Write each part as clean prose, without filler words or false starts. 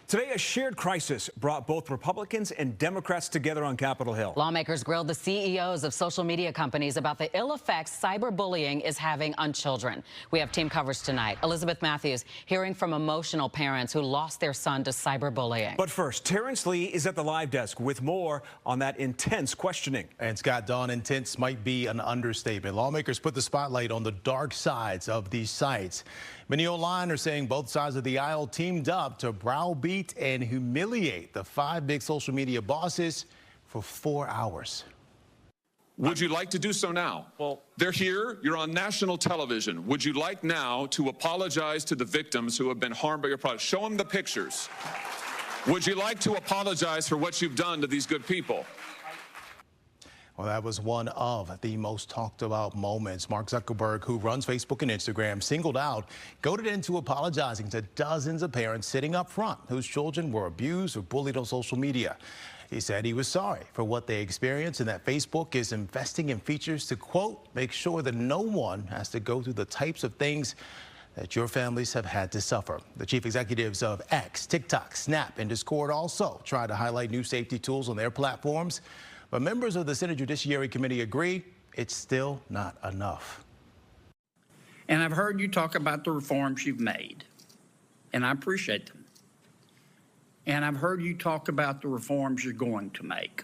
Today, a shared crisis brought both Republicans and Democrats together on Capitol Hill. Lawmakers grilled the CEOs of social media companies about the ill effects cyberbullying is having on children. We have team coverage tonight. Elizabeth Matthews hearing from emotional parents who lost their son to cyberbullying. But first, Terrence Lee is at the live desk with more on that intense questioning. And Scott, Dawn, intense might be an understatement. Lawmakers put the spotlight on the dark sides of these sites. Many online are saying both sides of the aisle teamed up to browbeat and humiliate the 5 big social media bosses for 4 hours. Would you like to do so now? Well, they're here. You're on national television. Would you like now to apologize to the victims who have been harmed by your product? Show them the pictures. Would you like to apologize for what you've done to these good people? Well, that was one of the most talked about moments. Mark Zuckerberg, who runs Facebook and Instagram, singled out, goaded into apologizing to dozens of parents sitting up front whose children were abused or bullied on social media. He said he was sorry for what they experienced and that Facebook is investing in features to, quote, make sure that no one has to go through the types of things that your families have had to suffer. The chief executives of X, TikTok, Snap, and Discord also tried to highlight new safety tools on their platforms. But members of the Senate Judiciary Committee agree it's still not enough. And I've heard you talk about the reforms you've made, and I appreciate them. And I've heard you talk about the reforms you're going to make.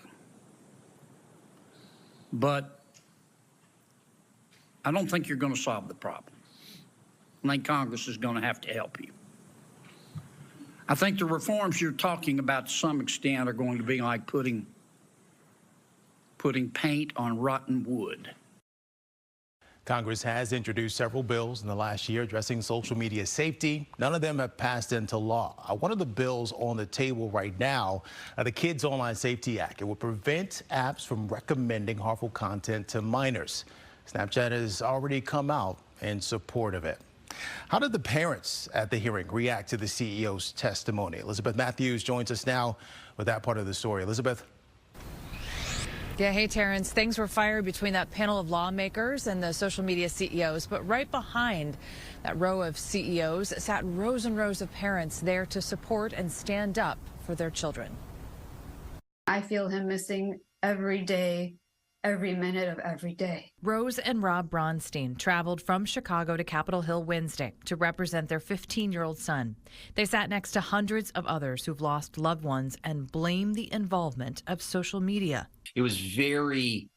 But I don't think you're going to solve the problem. I think Congress is going to have to help you. I think the reforms you're talking about to some extent are going to be like putting paint on rotten wood. Congress has introduced several bills in the last year addressing social media safety. None of them have passed into law. One of the bills on the table right now, the Kids Online Safety Act. It will prevent apps from recommending harmful content to minors. Snapchat has already come out in support of it. How did the parents at the hearing react to the CEO's testimony? Elizabeth Matthews joins us now with that part of the story. Elizabeth. Yeah, hey, Terrence. Things were fired between that panel of lawmakers and the social media CEOs. But right behind that row of CEOs sat rows and rows of parents there to support and stand up for their children. I feel him missing every day, every minute of every day. Rose and Rob Bronstein traveled from Chicago to Capitol Hill Wednesday to represent their 15-year-old son. They sat next to hundreds of others who've lost loved ones and blame the involvement of social media. It was very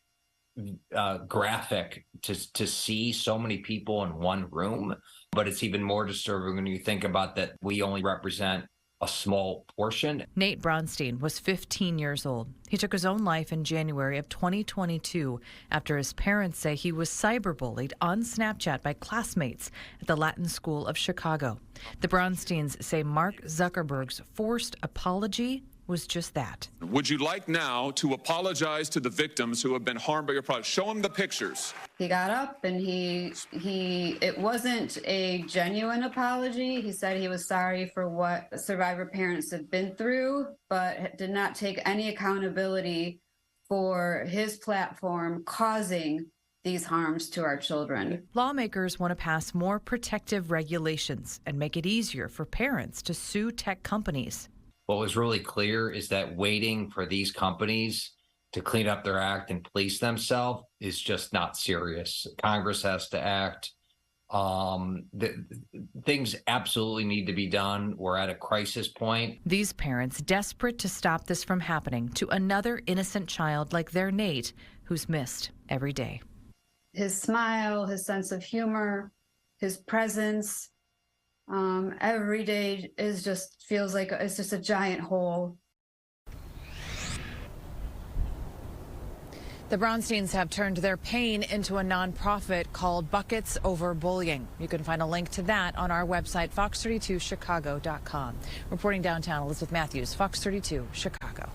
graphic to see so many people in one room, but it's even more disturbing when you think about that we only represent a small portion. Nate Bronstein was 15 years old. He took his own life in January of 2022 after his parents say he was cyberbullied on Snapchat by classmates at the Latin School of Chicago. The Bronsteins say Mark Zuckerberg's forced apology was just that. Would you like now to apologize to the victims who have been harmed by your product? Show them the pictures. He got up and it wasn't a genuine apology. He said he was sorry for what survivor parents have been through, but did not take any accountability for his platform causing these harms to our children. Lawmakers want to pass more protective regulations and make it easier for parents to sue tech companies. What was really clear is that waiting for these companies to clean up their act and police themselves is just not serious. Congress has to act. Things absolutely need to be done. We're at a crisis point. These parents desperate to stop this from happening to another innocent child like their Nate, who's missed every day. His smile, his sense of humor, his presence, every day feels like it's just a giant hole. The Bronsteins have turned their pain into a nonprofit called Buckets Over Bullying. You can find a link to that on our website, fox32chicago.com. Reporting downtown, Elizabeth Matthews, Fox 32 Chicago.